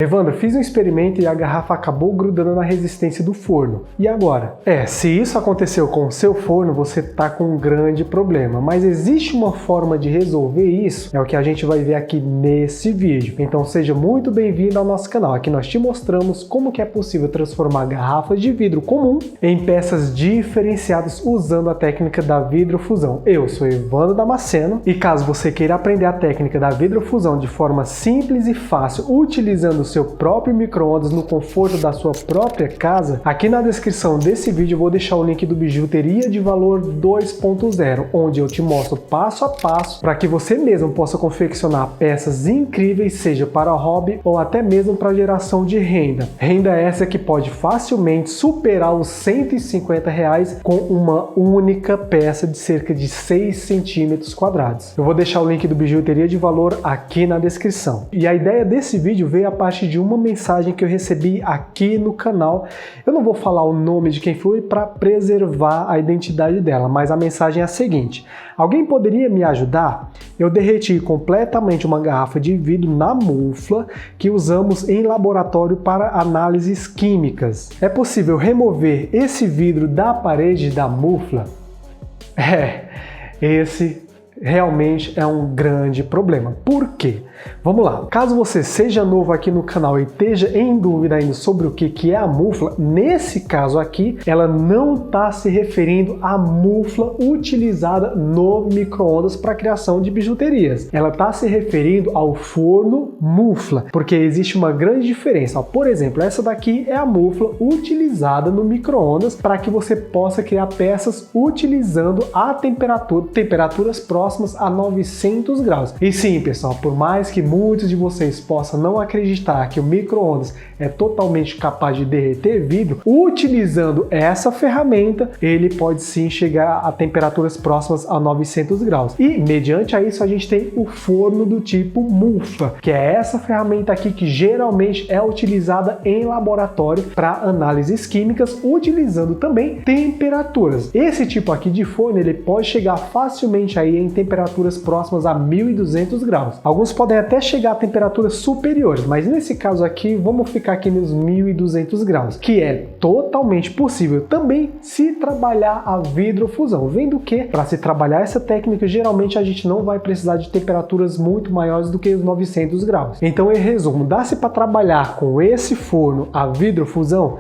Evandro, fiz um experimento e a garrafa acabou grudando na resistência do forno. E agora? Se isso aconteceu com o seu forno, você está com um grande problema. Mas existe uma forma de resolver isso? É o que a gente vai ver aqui nesse vídeo. Então seja muito bem-vindo ao nosso canal. Aqui nós te mostramos como que é possível transformar garrafas de vidro comum em peças diferenciadas usando a técnica da vidrofusão. Eu sou Evandro Damasceno e caso você queira aprender a técnica da vidrofusão de forma simples e fácil, utilizando seu próprio micro-ondas no conforto da sua própria casa, aqui na descrição desse vídeo eu vou deixar o link do Bijuteria de Valor 2.0, onde eu te mostro passo a passo para que você mesmo possa confeccionar peças incríveis, seja para hobby ou até mesmo para geração de renda. Renda essa que pode facilmente superar os R$150 com uma única peça de cerca de 6 centímetros quadrados. Eu vou deixar o link do Bijuteria de Valor aqui na descrição. E a ideia desse vídeo veio a partir de uma mensagem que eu recebi aqui no canal. Eu não vou falar o nome de quem foi para preservar a identidade dela, mas a mensagem é a seguinte: alguém poderia me ajudar? Eu derreti completamente uma garrafa de vidro na mufla que usamos em laboratório para análises químicas. É possível remover esse vidro da parede da mufla? Esse realmente é um grande problema. Por quê? Vamos lá. Caso você seja novo aqui no canal e esteja em dúvida ainda sobre o que é a mufla, nesse caso aqui, ela não está se referindo à mufla utilizada no micro-ondas para a criação de bijuterias. Ela está se referindo ao forno mufla, porque existe uma grande diferença. Por exemplo, essa daqui é a mufla utilizada no micro-ondas para que você possa criar peças utilizando a temperaturas próximas a 900 graus. E sim, pessoal, por mais que muitos de vocês possam não acreditar que o micro-ondas é totalmente capaz de derreter vidro, utilizando essa ferramenta, ele pode sim chegar a temperaturas próximas a 900 graus. E, mediante a isso, a gente tem o forno do tipo mufla, que é essa ferramenta aqui que geralmente é utilizada em laboratório para análises químicas, utilizando também temperaturas. Esse tipo aqui de forno, ele pode chegar facilmente aí em temperaturas próximas a 1200 graus. Alguns podem até chegar a temperaturas superiores, mas nesse caso aqui vamos ficar aqui nos 1200 graus, que é totalmente possível também se trabalhar a vidrofusão. Vendo que para se trabalhar essa técnica, geralmente a gente não vai precisar de temperaturas muito maiores do que os 900 graus. Então, em resumo, dá-se para trabalhar com esse forno a vidrofusão?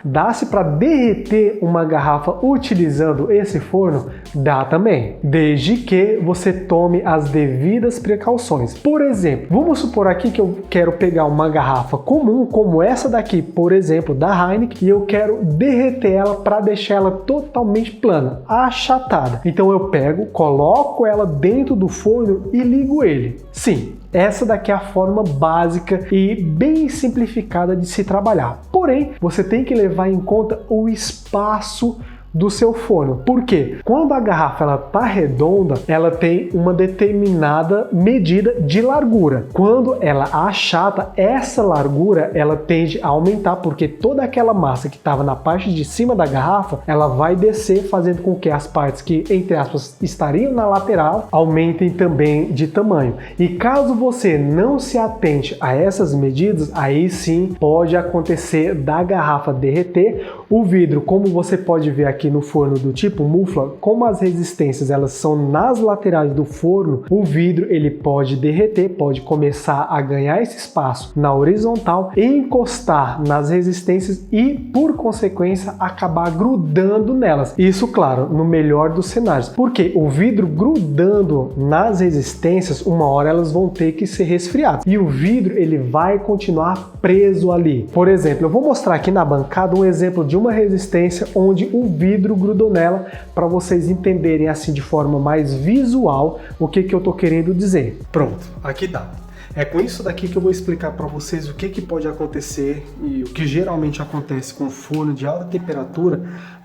Dá-se para derreter uma garrafa utilizando esse forno? Dá também, desde que você tome as devidas precauções. Por exemplo, vamos supor aqui que eu quero pegar uma garrafa comum, como essa daqui, por exemplo, da Heineken, e eu quero derreter ela para deixar ela totalmente plana, achatada. Então eu pego, coloco ela dentro do forno e ligo ele. Sim, essa daqui é a forma básica e bem simplificada de se trabalhar. Porém, você tem que levar em conta o espaço do seu forno. Por quê? Quando a garrafa ela tá redonda, ela tem uma determinada medida de largura. Quando ela achata, essa largura ela tende a aumentar, porque toda aquela massa que estava na parte de cima da garrafa, ela vai descer, fazendo com que as partes que, entre aspas, estariam na lateral, aumentem também de tamanho. E caso você não se atente a essas medidas, aí sim pode acontecer da garrafa derreter. O vidro, como você pode ver aqui no forno do tipo mufla, como as resistências elas são nas laterais do forno, o vidro ele pode derreter, pode começar a ganhar esse espaço na horizontal, encostar nas resistências e, por consequência, acabar grudando nelas. Isso, claro, no melhor dos cenários, porque o vidro grudando nas resistências, uma hora elas vão ter que ser resfriadas e o vidro ele vai continuar preso ali. Por exemplo, eu vou mostrar aqui na bancada um exemplo de uma resistência onde o vidro grudou nela, para vocês entenderem assim de forma mais visual o que eu tô querendo dizer. Pronto, aqui tá. É com isso daqui que eu vou explicar para vocês o que pode acontecer e o que geralmente acontece com forno de alta temperatura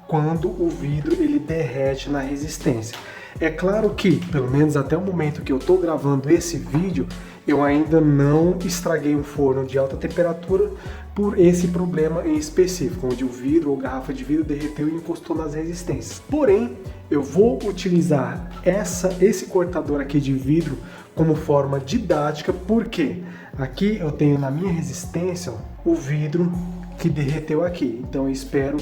quando o vidro ele derrete na resistência. É claro que, pelo menos até o momento que eu estou gravando esse vídeo, eu ainda não estraguei um forno de alta temperatura por esse problema em específico, onde o vidro ou garrafa de vidro derreteu e encostou nas resistências. Porém, eu vou utilizar esse cortador aqui de vidro como forma didática, porque Aqui eu tenho na minha resistência, ó, o vidro que derreteu aqui. Então eu espero,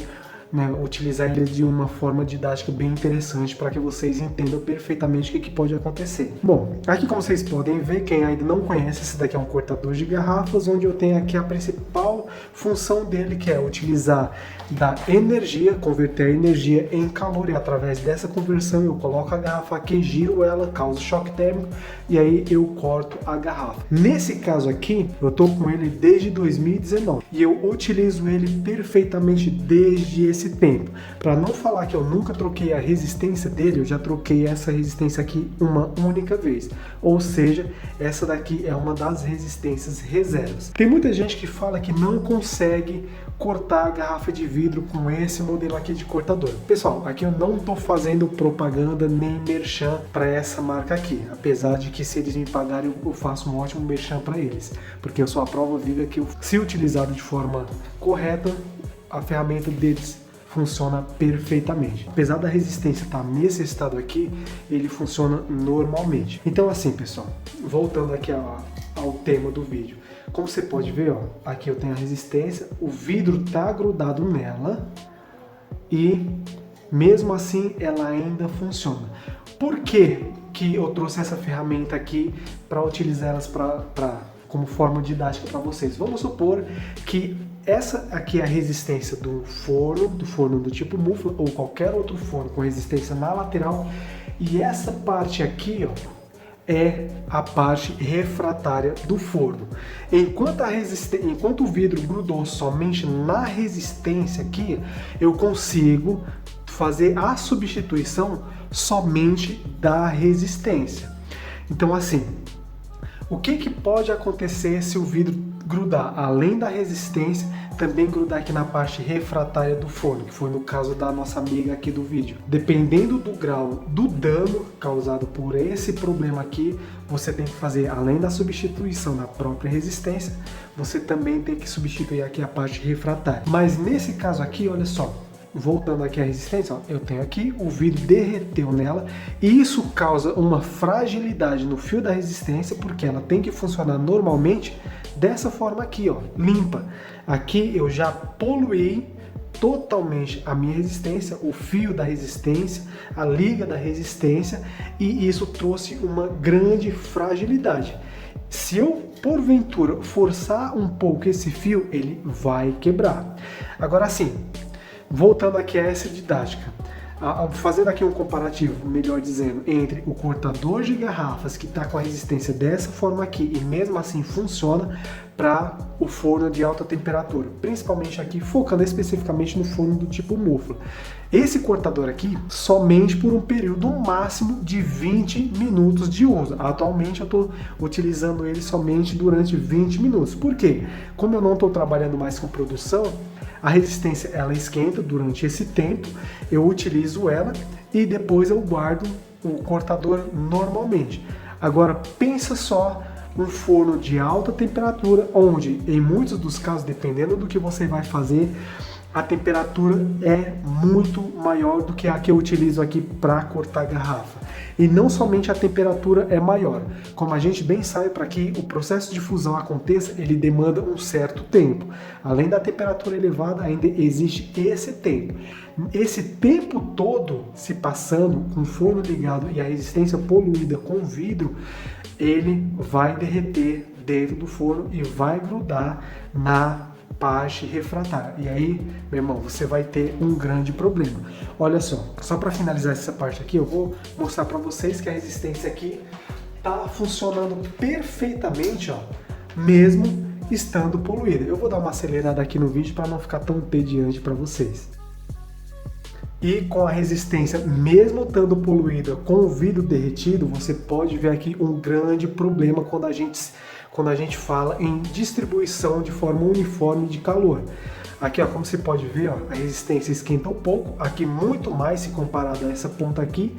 né, utilizar ele de uma forma didática bem interessante para que vocês entendam perfeitamente o que pode acontecer. Bom, aqui como vocês podem ver, quem ainda não conhece, esse daqui é um cortador de garrafas, onde eu tenho aqui a principal função dele, que é utilizar da energia, converter a energia em calor, e através dessa conversão eu coloco a garrafa aqui, giro ela, causo choque térmico, e aí eu corto a garrafa. Nesse caso aqui, eu tô com ele desde 2019 e eu utilizo ele perfeitamente desde esse tempo. Para não falar que eu nunca troquei a resistência dele, eu já troquei essa resistência aqui uma única vez. Ou seja, essa daqui é uma das resistências reservas. Tem muita gente que fala que não consegue cortar a garrafa de vidro com esse modelo aqui de cortador. Pessoal, aqui eu não estou fazendo propaganda nem merchan para essa marca aqui, apesar de que se eles me pagarem eu faço um ótimo merchan para eles, porque eu sou a prova viva que se utilizado de forma correta, a ferramenta deles funciona perfeitamente. Apesar da resistência estar nesse estado aqui, ele funciona normalmente. Então assim, pessoal, voltando aqui ao tema do vídeo, como você pode ver, ó, aqui eu tenho a resistência, o vidro tá grudado nela e mesmo assim ela ainda funciona. Por que eu trouxe essa ferramenta aqui para utilizar elas como forma didática para vocês? Vamos supor que essa aqui é a resistência do forno do tipo mufla ou qualquer outro forno com resistência na lateral, e essa parte aqui, ó, é a parte refratária do forno. Enquanto o vidro grudou somente na resistência aqui, eu consigo fazer a substituição somente da resistência. Então assim, o que pode acontecer se o vidro grudar, além da resistência, também grudar aqui na parte refratária do forno, que foi no caso da nossa amiga aqui do vídeo? Dependendo do grau do dano causado por esse problema aqui, você tem que fazer, além da substituição da própria resistência, você também tem que substituir aqui a parte refratária. Mas nesse caso aqui, olha só, voltando aqui à resistência, ó, eu tenho aqui, o vidro derreteu nela, e isso causa uma fragilidade no fio da resistência, porque ela tem que funcionar normalmente dessa forma aqui, ó, limpa. Aqui eu já poluí totalmente a minha resistência, o fio da resistência, a liga da resistência, e isso trouxe uma grande fragilidade. Se eu, porventura, forçar um pouco esse fio, ele vai quebrar. Agora sim, voltando aqui a essa didática, fazendo aqui um comparativo, melhor dizendo, entre o cortador de garrafas que está com a resistência dessa forma aqui e mesmo assim funciona para o forno de alta temperatura, principalmente aqui focando especificamente no forno do tipo mufla. Esse cortador aqui somente por um período máximo de 20 minutos de uso. Atualmente eu estou utilizando ele somente durante 20 minutos. Por quê? Como eu não estou trabalhando mais com produção, a resistência ela esquenta durante esse tempo, eu utilizo ela e depois eu guardo o cortador normalmente. Agora pensa só um forno de alta temperatura, onde em muitos dos casos, dependendo do que você vai fazer, a temperatura é muito maior do que a que eu utilizo aqui para cortar garrafa. E não somente a temperatura é maior, como a gente bem sabe, para que o processo de fusão aconteça, ele demanda um certo tempo. Além da temperatura elevada, ainda existe esse tempo. Esse tempo todo se passando com o forno ligado e a resistência poluída com vidro, ele vai derreter dentro do forno e vai grudar na parte refratária. E aí, meu irmão, você vai ter um grande problema. Olha só para finalizar essa parte aqui, eu vou mostrar para vocês que a resistência aqui tá funcionando perfeitamente, ó, mesmo estando poluída. Eu vou dar uma acelerada aqui no vídeo para não ficar tão entediante para vocês. E com a resistência, mesmo estando poluída, com o vidro derretido, você pode ver aqui um grande problema quando a gente fala em distribuição de forma uniforme de calor. Aqui, ó, como você pode ver, ó, a resistência esquenta um pouco, aqui muito mais se comparado a essa ponta aqui,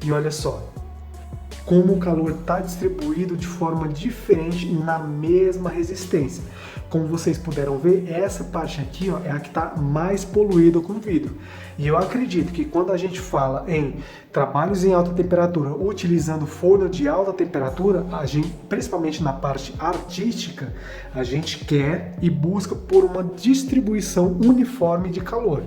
e olha só como o calor está distribuído de forma diferente na mesma resistência. como vocês puderam ver, essa parte aqui, ó, é a que está mais poluída com vidro. E eu acredito que quando a gente fala em trabalhos em alta temperatura, utilizando forno de alta temperatura, a gente, principalmente na parte artística, a gente quer e busca por uma distribuição uniforme de calor.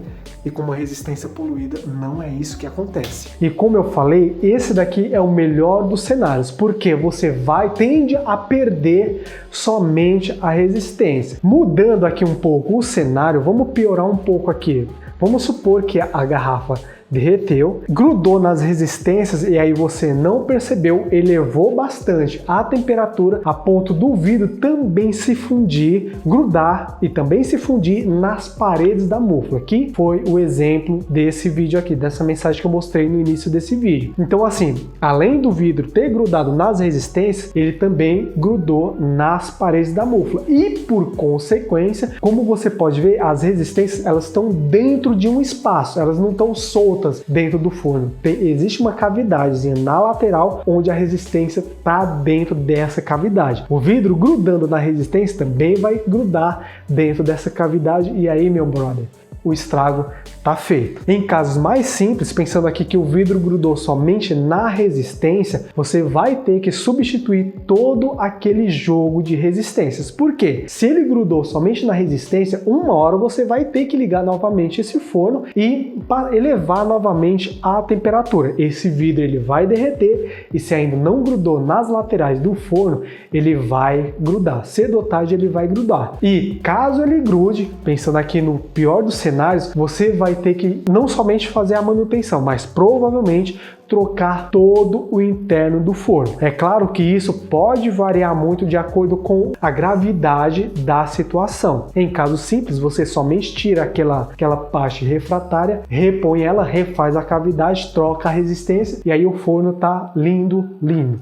E com uma resistência poluída, não é isso que acontece. E como eu falei, esse daqui é o melhor dos cenários, porque você tende a perder somente a resistência. Mudando aqui um pouco o cenário, vamos piorar um pouco aqui. Vamos supor que a garrafa derreteu, grudou nas resistências e aí você não percebeu, elevou bastante a temperatura a ponto do vidro também se fundir, grudar e também se fundir nas paredes da múfla, que foi o exemplo desse vídeo aqui, dessa mensagem que eu mostrei no início desse vídeo. Então assim, além do vidro ter grudado nas resistências, ele também grudou nas paredes da múfla e por consequência, como você pode ver, as resistências elas estão dentro de um espaço, elas não estão soltas dentro do forno. Existe uma cavidadezinha na lateral onde a resistência está dentro dessa cavidade. O vidro grudando na resistência também vai grudar dentro dessa cavidade e aí, meu brother, o estrago tá feito. Em casos mais simples, pensando aqui que o vidro grudou somente na resistência, você vai ter que substituir todo aquele jogo de resistências. Por quê? Se ele grudou somente na resistência, uma hora você vai ter que ligar novamente esse forno e elevar novamente a temperatura. Esse vidro ele vai derreter e se ainda não grudou nas laterais do forno, ele vai grudar. Cedo ou tarde ele vai grudar. E caso ele grude, pensando aqui no pior dos cenários, você vai ter que não somente fazer a manutenção, mas provavelmente trocar todo o interno do forno. É claro que isso pode variar muito de acordo com a gravidade da situação. Em caso simples, você somente tira aquela parte refratária, repõe ela, refaz a cavidade, troca a resistência e aí o forno tá lindo.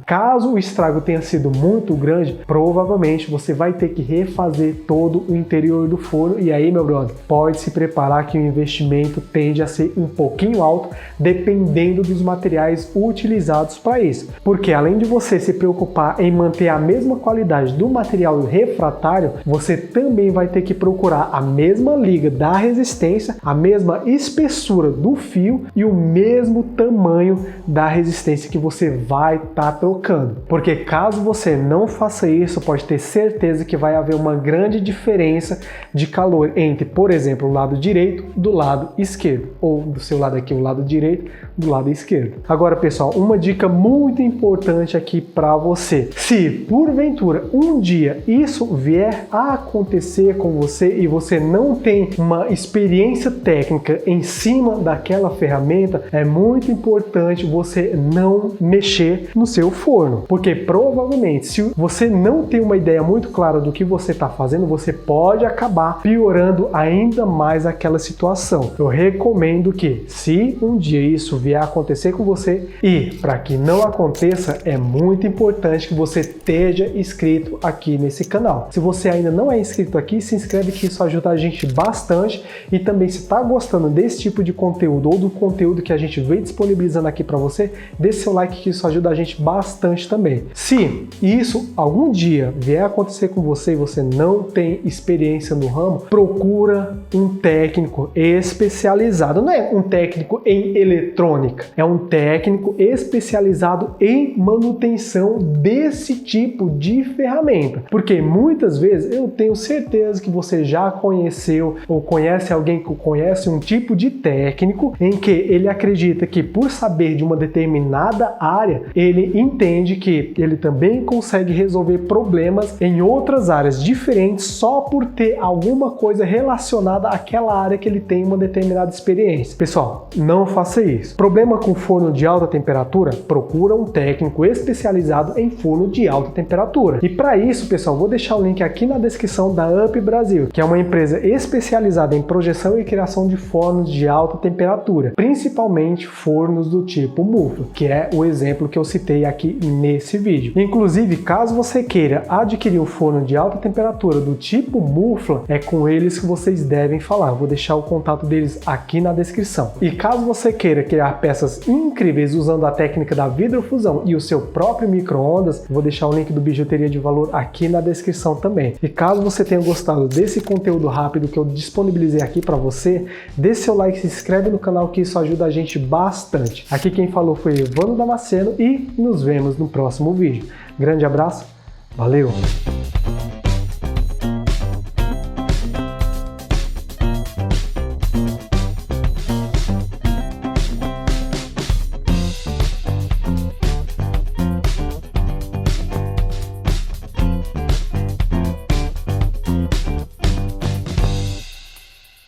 Caso o estrago tenha sido muito grande, provavelmente você vai ter que refazer todo o interior do forno e aí, meu brother, pode se preparar que o investimento tende a ser um pouquinho alto, dependendo dos materiais utilizados para isso. Porque além de você se preocupar em manter a mesma qualidade do material refratário, você também vai ter que procurar a mesma liga da resistência, a mesma espessura do fio e o mesmo tamanho da resistência que você vai estar trocando. Porque caso você não faça isso, pode ter certeza que vai haver uma grande diferença de calor entre, por exemplo, o lado direito do lado esquerdo, ou do seu lado aqui, o lado direito do lado esquerdo. Agora, pessoal, uma dica muito importante aqui para você. Se porventura um dia isso vier a acontecer com você e você não tem uma experiência técnica em cima daquela ferramenta, é muito importante você não mexer no seu forno, porque provavelmente se você não tem uma ideia muito clara do que você está fazendo, você pode acabar piorando ainda mais aquela situação. Eu recomendo que, se um dia isso vier a acontecer com você, e para que não aconteça, é muito importante que você esteja inscrito aqui nesse canal. Se você ainda não é inscrito aqui, se inscreve que isso ajuda a gente bastante e também se está gostando desse tipo de conteúdo ou do conteúdo que a gente vem disponibilizando aqui para você, dê seu like que isso ajuda a gente bastante também. Se isso algum dia vier a acontecer com você e você não tem experiência no ramo, procura um técnico especializado. Não é um técnico em eletrônica, é um técnico especializado em manutenção desse tipo de ferramenta. Porque muitas vezes eu tenho certeza que você já conheceu ou conhece alguém que conhece um tipo de técnico em que ele acredita que por saber de uma determinada área, ele entende que ele também consegue resolver problemas em outras áreas diferentes só por ter alguma coisa relacionada àquela área que ele tem uma determinada experiência. Pessoal, não faça isso. Problema com forno de alta temperatura, procura um técnico especializado em forno de alta temperatura. E para isso, pessoal, vou deixar o link aqui na descrição da UP Brasil, que é uma empresa especializada em projeção e criação de fornos de alta temperatura, principalmente fornos do tipo múfla, que é o exemplo que eu citei aqui nesse vídeo. Inclusive, caso você queira adquirir um forno de alta temperatura do tipo múfla, é com eles que vocês devem falar. Eu vou deixar o contato deles aqui na descrição. E caso você queira criar criar peças incríveis usando a técnica da vidrofusão e o seu próprio micro-ondas, vou deixar o link do Bijuteria de Valor aqui na descrição também. E caso você tenha gostado desse conteúdo rápido que eu disponibilizei aqui para você, dê seu like, se inscreve no canal que isso ajuda a gente bastante. Aqui quem falou foi Evandro Damasceno e nos vemos no próximo vídeo. Grande abraço, valeu!